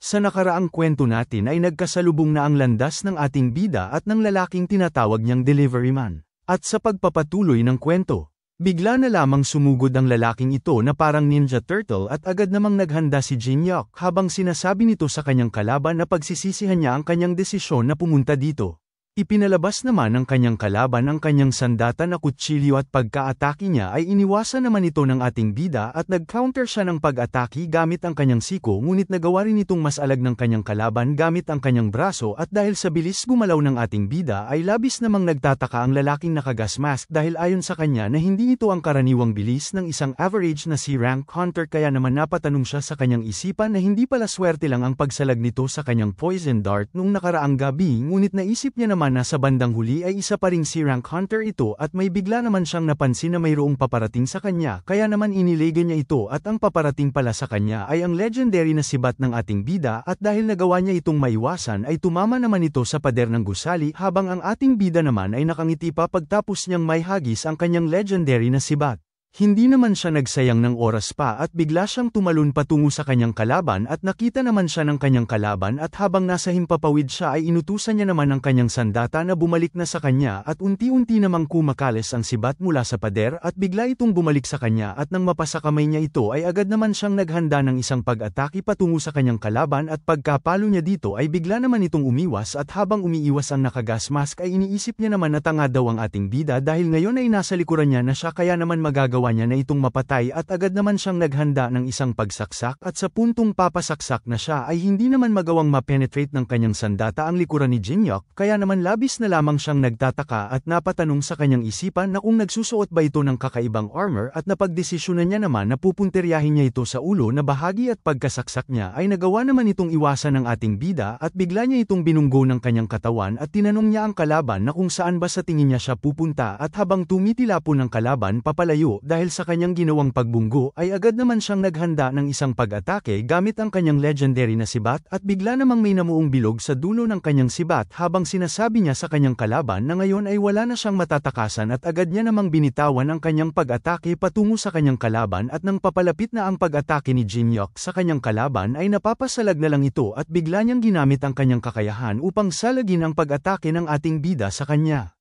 Sa nakaraang kwento natin ay nagkasalubong na ang landas ng ating bida at ng lalaking tinatawag niyang deliveryman. At sa pagpapatuloy ng kwento, bigla na lamang sumugod ang lalaking ito na parang Ninja Turtle at agad namang naghanda si Jin-hyuk habang sinasabi nito sa kanyang kalaban na pagsisisihan niya ang kanyang desisyon na pumunta dito. Ipinalabas naman ng kanyang kalaban ang kanyang sandata na kutsilyo at pagka-atake niya ay iniwasan naman ito ng ating bida at nag-counter siya ng pag-atake gamit ang kanyang siko ngunit nagawa rin itong mas alag ng kanyang kalaban gamit ang kanyang braso at dahil sa bilis gumalaw ng ating bida ay labis namang nagtataka ang lalaking naka-gas mask dahil ayon sa kanya na hindi ito ang karaniwang bilis ng isang average na C-rank hunter kaya naman napatanong siya sa kanyang isipan na hindi pala swerte lang ang pagsalag nito sa kanyang poison dart nung nakaraang gabi ngunit naisip niya naman na sa bandang huli ay isa pa ring C-rank hunter ito at may bigla naman siyang napansin na mayroong paparating sa kanya kaya naman iniligay niya ito at ang paparating pala sa kanya ay ang legendary na sibat ng ating bida at dahil nagawa niya itong maiwasan ay tumama naman ito sa pader ng gusali habang ang ating bida naman ay nakangiti pa pagtapos niyang may hagis ang kanyang legendary na sibat. Hindi naman siya nagsayang ng oras pa at bigla siyang tumalon patungo sa kanyang kalaban at nakita naman siya ng kanyang kalaban at habang nasa himpapawid siya ay inutusan niya naman ang kanyang sandata na bumalik na sa kanya at unti-unti namang kumakalis ang sibat mula sa pader at bigla itong bumalik sa kanya at nang mapasa kamay niya ito ay agad naman siyang naghanda ng isang pag-atake patungo sa kanyang kalaban at pagkapalo niya dito ay bigla naman itong umiwas at habang umiiwas ang naka-gas mask ay iniisip niya naman na tanga daw ang ating bida dahil ngayon ay nasa likuran niya na siya kaya naman magagawa niya na itong mapatay at agad naman siyang naghanda ng isang pagsaksak at sa puntong papasaksak na siya ay hindi naman magawang ma-penetrate ng kanyang sandata ang likuran ni Jin-hyuk kaya naman labis na lamang siyang nagtataka at napatanong sa kanyang isipan na kung nagsusuot ba ito ng kakaibang armor at napagdesisyonan niya naman na pupunteryahin niya ito sa ulo na bahagi at pagkasaksak niya ay nagawa naman itong iwasan ng ating bida at bigla niya itong binunggo ng kanyang katawan at tinanong niya ang kalaban na kung saan ba sa tingin niya siya pupunta at habang tumitila po ng kalaban papalayo dahil sa kanyang ginawang pagbunggo ay agad naman siyang naghanda ng isang pag-atake gamit ang kanyang legendary na sibat at bigla namang may namuong bilog sa dulo ng kanyang sibat habang sinasabi niya sa kanyang kalaban na ngayon ay wala na siyang matatakasan at agad niya namang binitawan ang kanyang pag-atake patungo sa kanyang kalaban at nang papalapit na ang pag-atake ni Jin-hyuk sa kanyang kalaban ay napapasalag na lang ito at bigla niyang ginamit ang kanyang kakayahan upang salagin ang pag-atake ng ating bida sa kanya.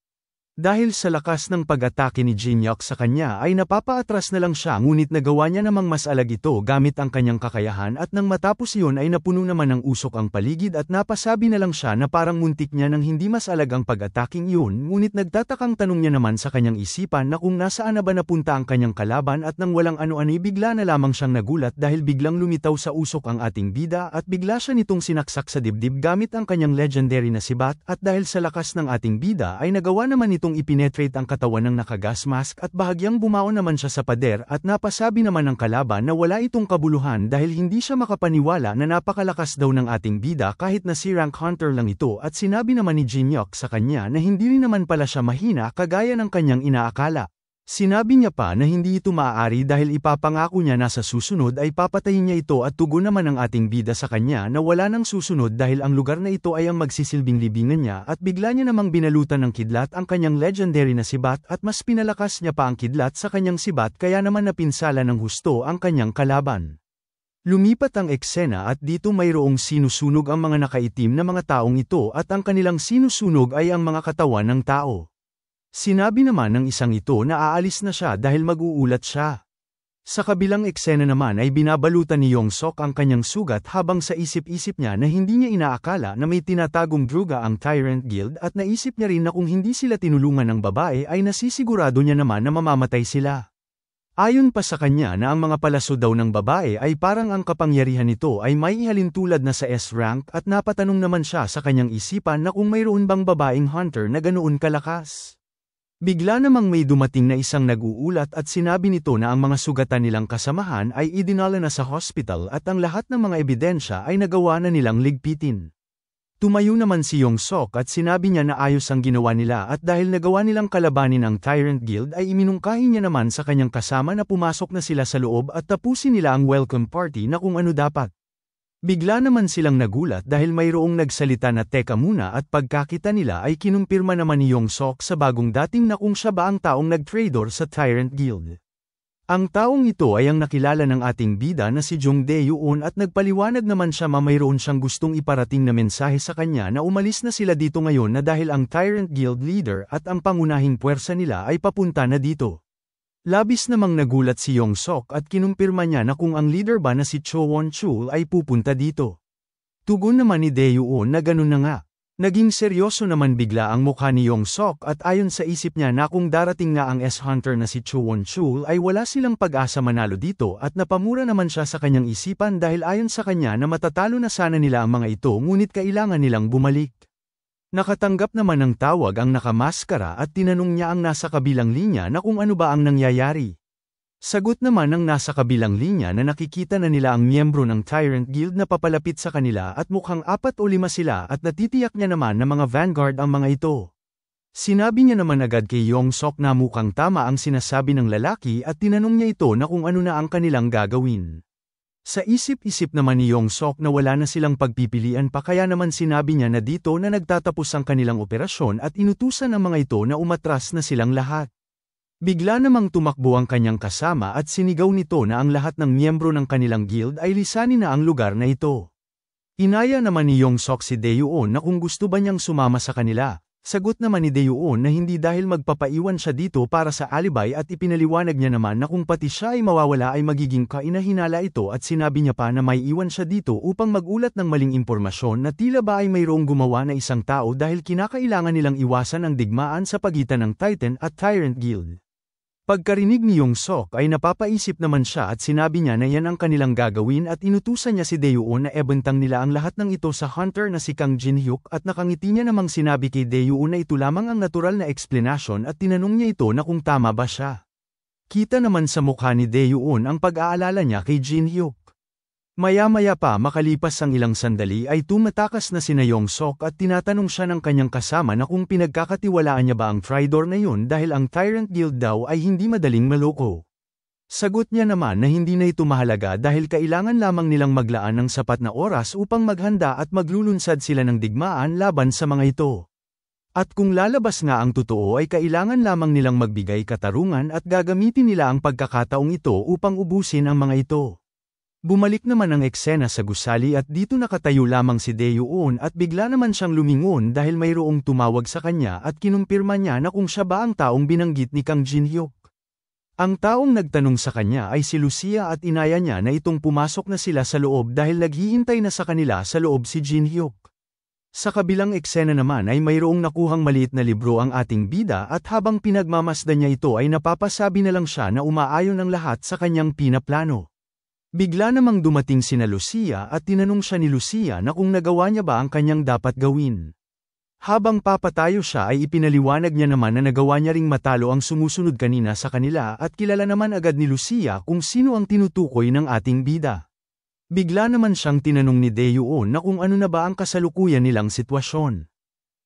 Dahil sa lakas ng pag-atake ni Jin-hyuk sa kanya ay napapaatras na lang siya ngunit nagawa niya namang mas alag ito gamit ang kanyang kakayahan at nang matapos iyon ay napuno naman ng usok ang paligid at napasabi na lang siya na parang muntik niya nang hindi mas alag ang pag-ataking iyon ngunit nagtatakang tanong niya naman sa kanyang isipan na kung nasaan na ba napunta ang kanyang kalaban at nang walang ano-ano bigla na lamang siyang nagulat dahil biglang lumitaw sa usok ang ating bida at bigla siya nitong sinaksak sa dibdib gamit ang kanyang legendary na sibat at dahil sa lakas ng ating bida ay nagawa naman itong ipinetrate ang katawan ng naka-gas mask at bahagyang bumaon naman siya sa pader at napasabi naman ng kalaban na wala itong kabuluhan dahil hindi siya makapaniwala na napakalakas daw ng ating bida kahit na C-rank hunter lang ito at sinabi naman ni Jin-hyuk sa kanya na hindi rin naman pala siya mahina kagaya ng kanyang inaakala. Sinabi niya pa na hindi ito maaari dahil ipapangako niya na sa susunod ay papatayin niya ito at tugon naman ang ating bida sa kanya na wala nang susunod dahil ang lugar na ito ay ang magsisilbing libingan niya at bigla niya namang binalutan ng kidlat ang kanyang legendary na sibat at mas pinalakas niya pa ang kidlat sa kanyang sibat kaya naman napinsala ng husto ang kanyang kalaban. Lumipat ang eksena at dito mayroong sinusunog ang mga nakaitim na mga taong ito at ang kanilang sinusunog ay ang mga katawan ng tao. Sinabi naman ng isang ito na aalis na siya dahil mag-uulat siya. Sa kabilang eksena naman ay binabalutan ni Yong-sok ang kanyang sugat habang sa isip-isip niya na hindi niya inaakala na may tinatagong druga ang Tyrant Guild at naisip niya rin na kung hindi sila tinulungan ng babae ay nasisigurado niya naman na mamamatay sila. Ayon pa sa kanya na ang mga palaso daw ng babae ay parang ang kapangyarihan nito ay may ihalin tulad na sa S-rank at napatanong naman siya sa kanyang isipan na kung mayroon bang babaeng hunter na ganoon kalakas. Bigla namang may dumating na isang nag-uulat at sinabi nito na ang mga sugatan nilang kasamahan ay idinala na sa hospital at ang lahat ng mga ebidensya ay nagawa na nilang ligpitin. Tumayo naman si Yong-sok at sinabi niya na ayos ang ginawa nila at dahil nagawa nilang kalabanin ang Tyrant Guild ay iminungkahi niya naman sa kanyang kasama na pumasok na sila sa loob at tapusin nila ang welcome party na kung ano dapat. Bigla naman silang nagulat dahil mayroong nagsalita na teka muna at pagkakita nila ay kinumpirma naman ni Yong-sok sa bagong dating na kung siya ba ang taong nag-traitor sa Tyrant Guild. Ang taong ito ay ang nakilala ng ating bida na si Jung Dae-yoon at nagpaliwanag naman siya mayroon siyang gustong iparating na mensahe sa kanya na umalis na sila dito ngayon na dahil ang Tyrant Guild leader at ang pangunahing puwersa nila ay papunta na dito. Labis namang nagulat si Yong Sok at kinumpirma niya na kung ang leader ba na si Cho Won-chul ay pupunta dito. Tugon naman ni Dae-yoon na ganun na nga. Naging seryoso naman bigla ang mukha ni Yong Sok at ayon sa isip niya na kung darating nga ang S-Hunter na si Cho Won-chul ay wala silang pag-asa manalo dito at napamura naman siya sa kanyang isipan dahil ayon sa kanya na matatalo na sana nila ang mga ito ngunit kailangan nilang bumalik. Nakatanggap naman ng tawag ang nakamaskara at tinanong niya ang nasa kabilang linya na kung ano ba ang nangyayari. Sagot naman ng nasa kabilang linya na nakikita na nila ang miyembro ng Tyrant Guild na papalapit sa kanila at mukhang 4 o 5 sila at natitiyak niya naman na mga vanguard ang mga ito. Sinabi niya naman agad kay Yong Sok na mukhang tama ang sinasabi ng lalaki at tinanong niya ito na kung ano na ang kanilang gagawin. Sa isip-isip naman ni Yong Sok na wala na silang pagpipilian pa kaya naman sinabi niya na dito na nagtatapos ang kanilang operasyon at inutusan ng mga ito na umatras na silang lahat. Bigla namang tumakbo ang kanyang kasama at sinigaw nito na ang lahat ng miyembro ng kanilang guild ay lisanin na ang lugar na ito. Inaya naman ni Yong Sok si Dae-yoon na kung gusto ba niyang sumama sa kanila. Sagot naman ni Dae-yoon na hindi dahil magpapaiwan siya dito para sa alibay at ipinaliwanag niya naman na kung pati siya ay mawawala ay magiging kainahinala ito at sinabi niya pa na may iwan siya dito upang magulat ng maling impormasyon na tila ba ay mayroong gumawa na isang tao dahil kinakailangan nilang iwasan ang digmaan sa pagitan ng Titan at Tyrant Guild. Pagkarinig ni Yong Sok ay napapaisip naman siya at sinabi niya na yan ang kanilang gagawin at inutusan niya si Dae-yoon na ebentang nila ang lahat ng ito sa hunter na si Kang Jin-hyuk at nakangiti niya namang sinabi kay Dae-yoon na ito lamang ang natural na eksplanasyon at tinanong niya ito na kung tama ba siya. Kita naman sa mukha ni Dae-yoon ang pag-aalala niya kay Jin-hyuk. Maya-maya pa makalipas ang ilang sandali ay tumatakas na sina Yong Sok at tinatanong siya ng kanyang kasama na kung pinagkakatiwalaan niya ba ang Tridor na yun dahil ang Tyrant Guild daw ay hindi madaling maloko. Sagot niya naman na hindi na ito mahalaga dahil kailangan lamang nilang maglaan ng sapat na oras upang maghanda at maglulunsad sila ng digmaan laban sa mga ito. At kung lalabas nga ang totoo ay kailangan lamang nilang magbigay katarungan at gagamitin nila ang pagkakataong ito upang ubusin ang mga ito. Bumalik naman ang eksena sa gusali at dito nakatayo lamang si Dae-yoon at bigla naman siyang lumingon dahil mayroong tumawag sa kanya at kinumpirma niya na kung siya ba ang taong binanggit ni Kang Jin-hyuk. Ang taong nagtanong sa kanya ay si Lucia at inaya niya na itong pumasok na sila sa loob dahil naghihintay na sa kanila sa loob si Jin-hyuk. Sa kabilang eksena naman ay mayroong nakuhang maliit na libro ang ating bida at habang pinagmamasdan niya ito ay napapasabi na lang siya na umaayon ang lahat sa kanyang pinaplano. Bigla namang dumating sina Lucia at tinanong siya ni Lucia na kung nagawa niya ba ang kanyang dapat gawin. Habang papatayo siya ay ipinaliwanag niya naman na nagawa niya ring matalo ang sumusunod kanina sa kanila at kilala naman agad ni Lucia kung sino ang tinutukoy ng ating bida. Bigla naman siyang tinanong ni Dae-yoon na kung ano na ba ang kasalukuyan nilang sitwasyon.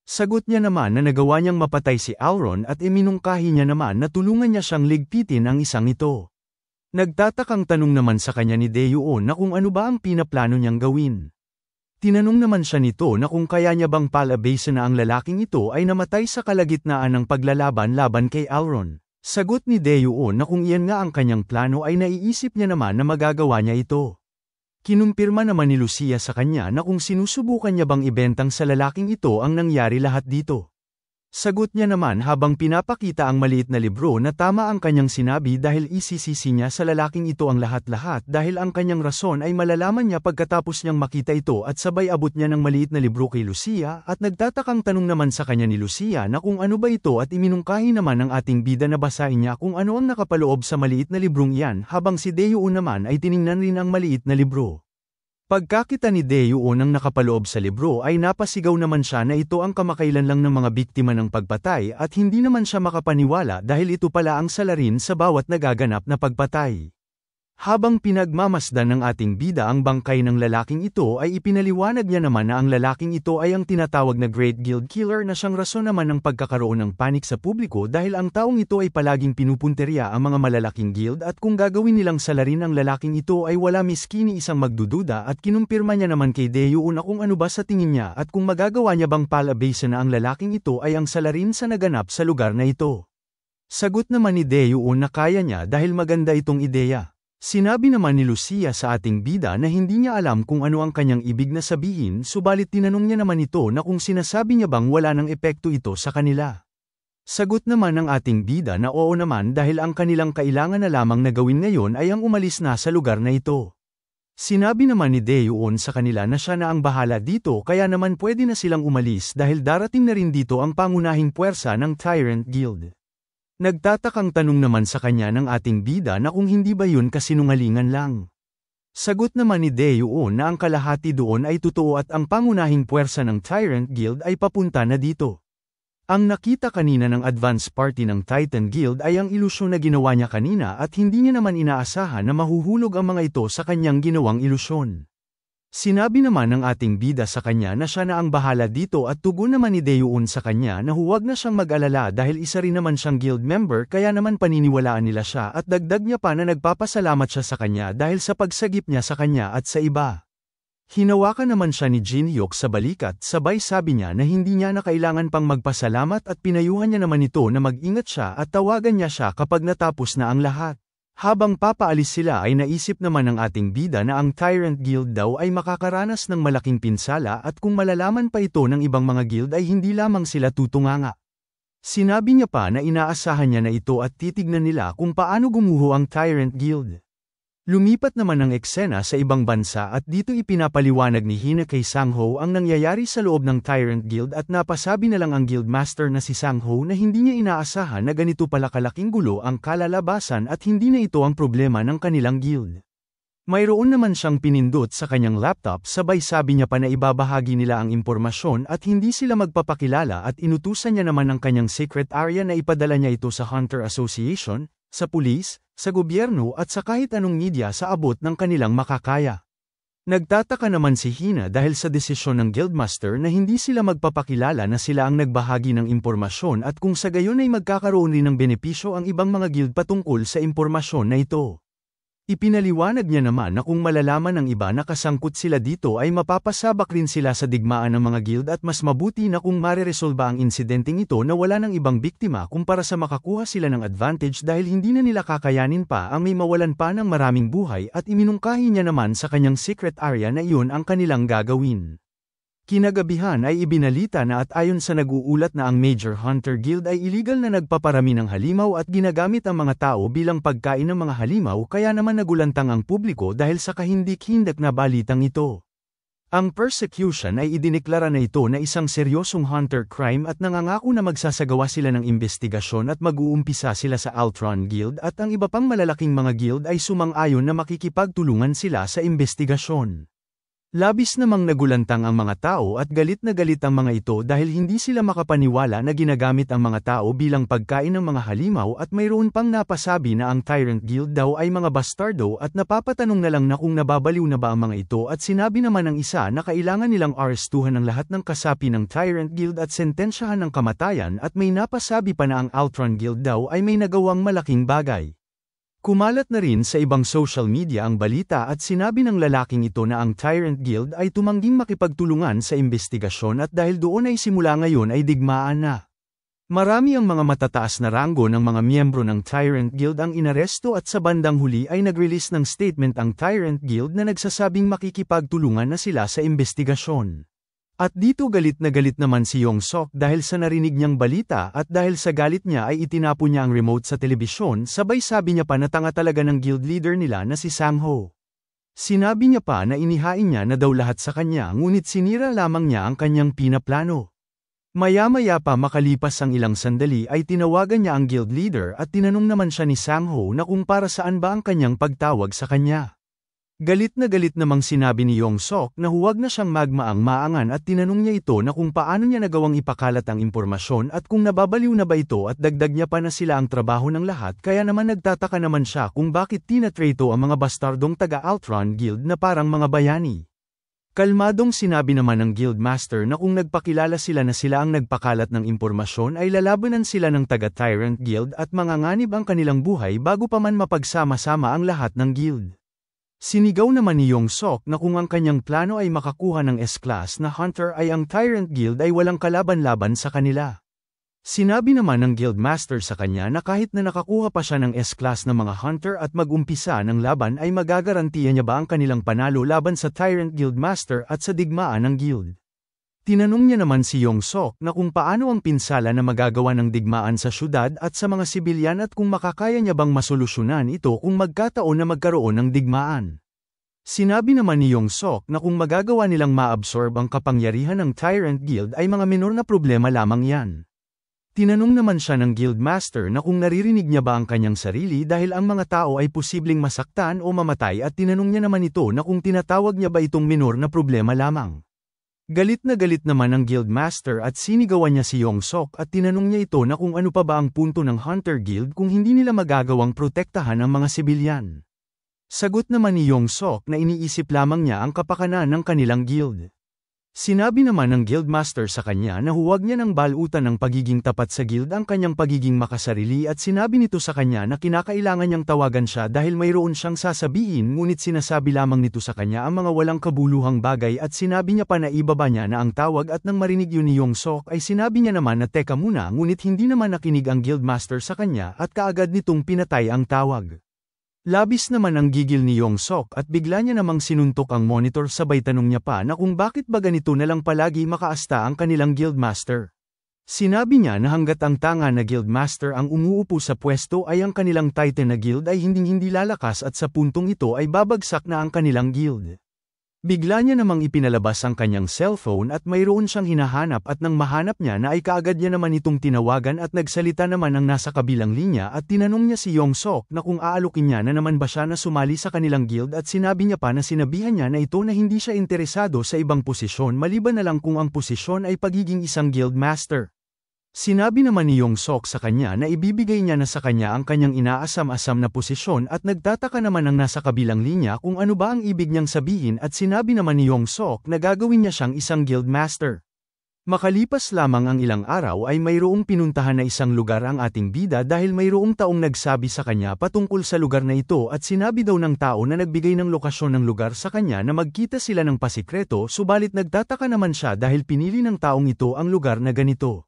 Sagot niya naman na nagawa niyang mapatay si Alron at iminungkahi niya naman na tulungan niya siyang ligpitin ang isang ito. Nagtatakang tanong naman sa kanya ni Dae-yoon na kung ano ba ang pinaplano niyang gawin. Tinanong naman siya nito na kung kaya niya bang palabasin na ang lalaking ito ay namatay sa kalagitnaan ng paglalaban laban kay Alron. Sagot ni Dae-yoon na kung iyan nga ang kanyang plano ay naiisip niya naman na magagawa niya ito. Kinumpirma naman ni Lucia sa kanya na kung sinusubukan niya bang ibentang sa lalaking ito ang nangyari lahat dito. Sagot niya naman habang pinapakita ang maliit na libro na tama ang kanyang sinabi dahil isisisi niya sa lalaking ito ang lahat-lahat dahil ang kanyang rason ay malalaman niya pagkatapos niyang makita ito at sabay abot niya ng maliit na libro kay Lucia at nagtatakang tanong naman sa kanya ni Lucia na kung ano ba ito at iminungkahi naman ng ating bida na basahin niya kung ano ang nakapaloob sa maliit na librong iyan habang si Dae-yoon naman ay tiningnan rin ang maliit na libro. Pagkakita ni Dae-yoon ang nakapaloob sa libro ay napasigaw naman siya na ito ang kamakailan lang ng mga biktima ng pagpatay at hindi naman siya makapaniwala dahil ito pala ang salarin sa bawat nagaganap na pagpatay. Habang pinagmamasdan ng ating bida ang bangkay ng lalaking ito ay ipinaliwanag niya naman na ang lalaking ito ay ang tinatawag na Great Guild Killer na siyang rason naman ng pagkakaroon ng panik sa publiko dahil ang taong ito ay palaging pinupunteriya ang mga malalaking guild at kung gagawin nilang salarin ang lalaking ito ay wala miski ni isang magdududa at kinumpirma niya naman kay Dae-yoon na kung ano ba sa tingin niya at kung magagawa niya bang palabasin na ang lalaking ito ay ang salarin sa naganap sa lugar na ito. Sagot naman ni Daewon na kaya niya dahil maganda itong ideya. Sinabi naman ni Lucia sa ating bida na hindi niya alam kung ano ang kanyang ibig na sabihin, subalit tinanong niya naman ito na kung sinasabi niya bang wala ng epekto ito sa kanila. Sagot naman ng ating bida na oo naman dahil ang kanilang kailangan na lamang na gawin ngayon ay ang umalis na sa lugar na ito. Sinabi naman ni Daewon sa kanila na siya na ang bahala dito kaya naman pwede na silang umalis dahil darating na rin dito ang pangunahing puwersa ng Tyrant Guild. Nagtatakang tanong naman sa kanya ng ating bida na kung hindi ba yun kasinungalingan lang. Sagot naman ni Daewon na ang kalahati doon ay totoo at ang pangunahing puwersa ng Tyrant Guild ay papunta na dito. Ang nakita kanina ng advance party ng Titan Guild ay ang ilusyon na ginawa niya kanina at hindi niya naman inaasahan na mahuhulog ang mga ito sa kanyang ginawang ilusyon. Sinabi naman ng ating bida sa kanya na siya na ang bahala dito at tugon naman ni Daewon sa kanya na huwag na siyang mag-alala dahil isa rin naman siyang guild member kaya naman paniniwalaan nila siya at dagdag niya pa na nagpapasalamat siya sa kanya dahil sa pagsagip niya sa kanya at sa iba. Hinawakan naman siya ni Jin Hyuk sa balikat sabay sabi niya na hindi niya na kailangan pang magpasalamat at pinayuhan niya naman ito na mag-ingat siya at tawagan niya siya kapag natapos na ang lahat. Habang papaalis sila ay naisip naman ng ating bida na ang Tyrant Guild daw ay makakaranas ng malaking pinsala at kung malalaman pa ito ng ibang mga guild ay hindi lamang sila tutunganga. Sinabi niya pa na inaasahan niya na ito at titignan nila kung paano gumuho ang Tyrant Guild. Lumipat naman ang eksena sa ibang bansa at dito ipinapaliwanag ni Hina kay Sang-ho ang nangyayari sa loob ng Tyrant Guild at napasabi na lang ang guildmaster na si Sang-ho na hindi niya inaasahan na ganito pala kalaking gulo ang kalalabasan at hindi na ito ang problema ng kanilang guild. Mayroon naman siyang pinindot sa kanyang laptop sabay sabi niya pa na ibabahagi nila ang impormasyon at hindi sila magpapakilala at inutusan niya naman ang kanyang secret area na ipadala niya ito sa Hunter Association, sa pulis, sa gobyerno at sa kahit anong media sa abot ng kanilang makakaya. Nagtataka naman si Hina dahil sa desisyon ng Guildmaster na hindi sila magpapakilala na sila ang nagbahagi ng impormasyon at kung sa gayon ay magkakaroon rin ng benepisyo ang ibang mga guild patungkol sa impormasyon na ito. Ipinaliwanag niya naman na kung malalaman ng iba na kasangkot sila dito ay mapapasabak rin sila sa digmaan ng mga guild at mas mabuti na kung mareresolba ang insidenteng ito na wala ng ibang biktima kumpara sa makakuha sila ng advantage dahil hindi na nila kakayanin pa ang may mawalan pa ng maraming buhay at iminungkahi niya naman sa kanyang secret area na iyon ang kanilang gagawin. Kinagabihan ay ibinalita na at ayon sa nag-uulat na ang Major Hunter Guild ay illegal na nagpaparami ng halimaw at ginagamit ang mga tao bilang pagkain ng mga halimaw kaya naman nagulantang ang publiko dahil sa kahindik-hindak na balitang ito. Ang persecution ay idineklara na ito na isang seryosong hunter crime at nangangako na magsasagawa sila ng investigasyon at mag-uumpisa sila sa Altron Guild at ang iba pang malalaking mga guild ay sumang-ayon na makikipagtulungan sila sa investigasyon. Labis namang nagulantang ang mga tao at galit na galit ang mga ito dahil hindi sila makapaniwala na ginagamit ang mga tao bilang pagkain ng mga halimaw at mayroon pang napasabi na ang Tyrant Guild daw ay mga bastardo at napapatanong na lang na kung nababaliw na ba ang mga ito at sinabi naman ng isa na kailangan nilang arestuhan ang lahat ng kasapi ng Tyrant Guild at sentensyahan ng kamatayan at may napasabi pa na ang Altron Guild daw ay may nagawang malaking bagay. Kumalat na rin sa ibang social media ang balita at sinabi ng lalaking ito na ang Tyrant Guild ay tumangging makipagtulungan sa investigasyon at dahil doon ay simula ngayon ay digmaan na. Marami ang mga matataas na ranggo ng mga miyembro ng Tyrant Guild ang inaresto at sa bandang huli ay nag-release ng statement ang Tyrant Guild na nagsasabing makikipagtulungan na sila sa investigasyon. At dito galit na galit naman si Yong Sok dahil sa narinig niyang balita at dahil sa galit niya ay itinapon niya ang remote sa telebisyon sabay sabi niya pa na tanga talaga ng guild leader nila na si Sang-ho. Sinabi niya pa na inihain niya na daw lahat sa kanya ngunit sinira lamang niya ang kanyang pinaplano. Maya-maya pa makalipas ang ilang sandali ay tinawagan niya ang guild leader at tinanong naman siya ni Sang-ho na kung para saan ba ang kanyang pagtawag sa kanya. Galit na galit namang sinabi ni Yong Sok na huwag na siyang magmaang-maangan at tinanong niya ito na kung paano niya nagawang ipakalat ang impormasyon at kung nababaliw na ba ito at dagdag niya pa na sila ang trabaho ng lahat kaya naman nagtataka naman siya kung bakit tinatraitor ang mga bastardong taga-Altron Guild na parang mga bayani. Kalmadong sinabi naman ng Guildmaster na kung nagpakilala sila na sila ang nagpakalat ng impormasyon ay lalabanan sila ng taga-Tyrant Guild at manganganib ang kanilang buhay bago pa man mapagsama-sama ang lahat ng guild. Sinigaw naman ni Yong Sok na kung ang kanyang plano ay makakuha ng S-Class na Hunter ay ang Tyrant Guild ay walang kalaban-laban sa kanila. Sinabi naman ng Guildmaster sa kanya na kahit na nakakuha pa siya ng S-class na mga hunter at mag-umpisa ng laban ay magagarantiya niya ba ang kanilang panalo laban sa Tyrant Guildmaster at sa digmaan ng guild. Tinanong niya naman si Yong Sok na kung paano ang pinsala na magagawa ng digmaan sa syudad at sa mga sibilyan at kung makakaya niya bang masolusyonan ito kung magkataon na magkaroon ng digmaan. Sinabi naman ni Yong Sok na kung magagawa nilang ma-absorb ang kapangyarihan ng Tyrant Guild ay mga minor na problema lamang yan. Tinanong naman siya ng Guildmaster na kung naririnig niya ba ang kanyang sarili dahil ang mga tao ay posibleng masaktan o mamatay at tinanong niya naman ito na kung tinatawag niya ba itong minor na problema lamang. Galit naman ang Guildmaster at sinigawan niya si Yong Sok at tinanong niya ito na kung ano pa ba ang punto ng Hunter Guild kung hindi nila magagawang protektahan ang mga sibilyan. Sagot naman ni Yong Sok na iniisip lamang niya ang kapakanan ng kanilang guild. Sinabi naman ng Guildmaster sa kanya na huwag niya nang balutan ng pagiging tapat sa guild ang kanyang pagiging makasarili at sinabi nito sa kanya na kinakailangan niyang tawagan siya dahil mayroon siyang sasabihin ngunit sinasabi lamang nito sa kanya ang mga walang kabuluhang bagay at sinabi niya pa na ibaba niya na ang tawag at nang marinig yun ni Yong Sok ay sinabi niya naman na teka muna ngunit hindi naman nakinig ang Guildmaster sa kanya at kaagad nitong pinatay ang tawag. Labis naman ang gigil ni Yong Sok at bigla niya namang sinuntok ang monitor sabay tanong niya pa na kung bakit ba ganito na lang palagi makaasta ang kanilang Guildmaster. Sinabi niya na hanggat ang tanga na Guildmaster ang umuupo sa pwesto ay ang kanilang Titan na guild ay hindi lalakas at sa puntong ito ay babagsak na ang kanilang guild. Bigla niya namang ipinalabas ang kanyang cellphone at mayroon siyang hinahanap at nang mahanap niya na ay kaagad niya naman itong tinawagan at nagsalita naman ang nasa kabilang linya at tinanong niya si Yong Sok na kung aalukin niya na naman ba siya na sumali sa kanilang guild at sinabi niya pa na sinabihan niya na ito na hindi siya interesado sa ibang posisyon maliban na lang kung ang posisyon ay pagiging isang guild master. Sinabi naman ni Yong Sok sa kanya na ibibigay niya na sa kanya ang kanyang inaasam-asam na posisyon at nagtataka naman ang nasa kabilang linya kung ano ba ang ibig niyang sabihin at sinabi naman ni Yong Sok na gagawin niya siyang isang guild master. Makalipas lamang ang ilang araw ay mayroong pinuntahan na isang lugar ang ating bida dahil mayroong taong nagsabi sa kanya patungkol sa lugar na ito at sinabi daw ng tao na nagbigay ng lokasyon ng lugar sa kanya na magkita sila ng pasikreto subalit nagtataka naman siya dahil pinili ng taong ito ang lugar na ganito.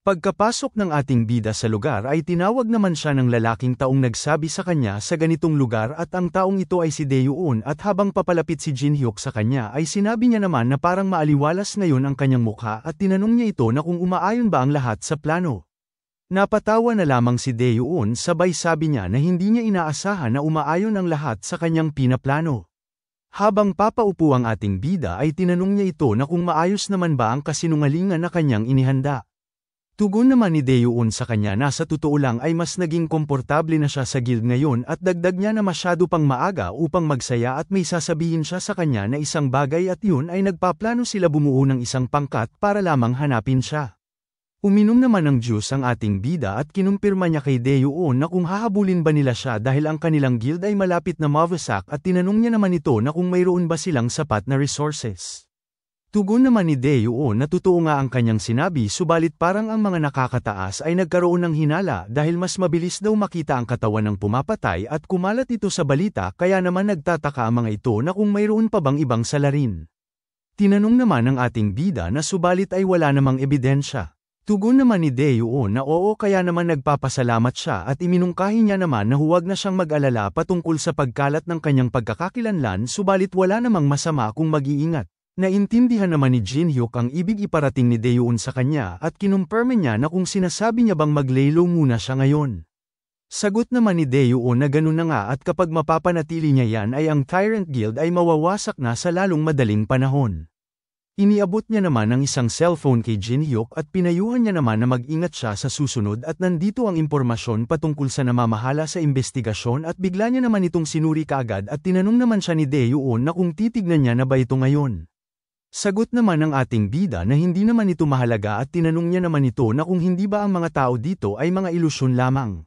Pagkapasok ng ating bida sa lugar ay tinawag naman siya ng lalaking taong nagsabi sa kanya sa ganitong lugar at ang taong ito ay si Dae-yoon at habang papalapit si Jin-hyuk sa kanya ay sinabi niya naman na parang maaliwalas ngayon ang kanyang mukha at tinanong niya ito na kung umaayon ba ang lahat sa plano. Napatawa na lamang si Dae-yoon sabay sabi niya na hindi niya inaasahan na umaayon ang lahat sa kanyang pinaplano. Habang papaupo ang ating bida ay tinanong niya ito na kung maayos naman ba ang kasinungalingan na kanyang inihanda. Tugon naman ni Dae-yoon sa kanya na sa totoo lang ay mas naging komportable na siya sa guild ngayon at dagdag niya na masyado pang maaga upang magsaya at may sasabihin siya sa kanya na isang bagay at yun ay nagpaplano sila bumuo ng isang pangkat para lamang hanapin siya. Uminom naman ng juice ang ating bida at kinumpirma niya kay Dae-yoon na kung hahabulin ba nila siya dahil ang kanilang guild ay malapit na mawasak at tinanong niya naman ito na kung mayroon ba silang sapat na resources. Tugon naman ni Dae-yoon na totoo nga ang kanyang sinabi subalit parang ang mga nakakataas ay nagkaroon ng hinala dahil mas mabilis daw makita ang katawan ng pumapatay at kumalat ito sa balita kaya naman nagtataka ang mga ito na kung mayroon pa bang ibang salarin. Tinanong naman ng ating bida na subalit ay wala namang ebidensya. Tugon naman ni Dae-yoon na oo kaya naman nagpapasalamat siya at iminungkahi niya naman na huwag na siyang mag-alala patungkol sa pagkalat ng kanyang pagkakakilanlan subalit wala namang masama kung mag-iingat. Naintindihan naman ni Jin-hyuk ang ibig iparating ni Dae-yoon sa kanya at kinumpirme niya na kung sinasabi niya bang mag-lay-low muna siya ngayon. Sagot naman ni Dae-yoon na ganun na nga at kapag mapapanatili niya yan ay ang Tyrant Guild ay mawawasak na sa lalong madaling panahon. Iniabot niya naman ang isang cellphone kay Jin-hyuk at pinayuhan niya naman na mag-ingat siya sa susunod at nandito ang impormasyon patungkol sa namamahala sa investigasyon at bigla niya naman itong sinuri kaagad at tinanong naman siya ni Dae-yoon na kung titignan niya na ba ito ngayon. Sagot naman ng ating bida na hindi naman ito mahalaga at tinanong niya naman ito na kung hindi ba ang mga tao dito ay mga ilusyon lamang.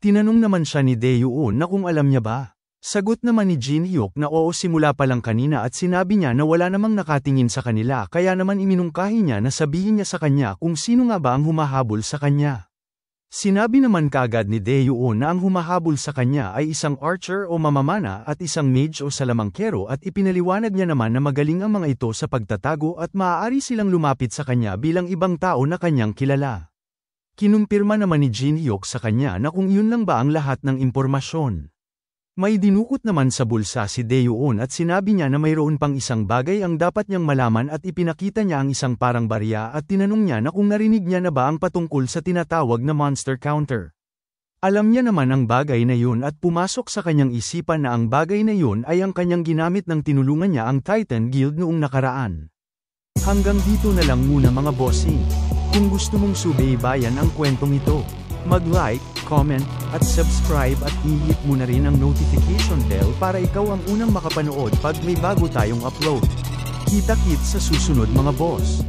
Tinanong naman siya ni Dae-yoon na kung alam niya ba. Sagot naman ni Jin-hyuk na oo simula pa lang kanina at sinabi niya na wala namang nakatingin sa kanila kaya naman iminungkahi niya na sabihin niya sa kanya kung sino nga ba ang humahabol sa kanya. Sinabi naman kaagad ni Dae-yoon na ang humahabol sa kanya ay isang archer o mamamana at isang mage o salamangkero at ipinaliwanag niya naman na magaling ang mga ito sa pagtatago at maaari silang lumapit sa kanya bilang ibang tao na kanyang kilala. Kinumpirma naman ni Jin Hyuk sa kanya na kung yun lang ba ang lahat ng impormasyon. May dinukot naman sa bulsa si Daewoon at sinabi niya na mayroon pang isang bagay ang dapat niyang malaman at ipinakita niya ang isang parang barya at tinanong niya na kung narinig niya na ba ang patungkol sa tinatawag na monster counter. Alam niya naman ang bagay na yun at pumasok sa kanyang isipan na ang bagay na yun ay ang kanyang ginamit nang tinulungan niya ang Titan Guild noong nakaraan. Hanggang dito na lang muna mga bossing. Kung gusto mong subaybayan ang kwentong ito, mag-like, comment, at subscribe at i-hit mo na rin ang notification bell para ikaw ang unang makapanood pag may bago tayong upload. Kita-kits sa susunod mga boss.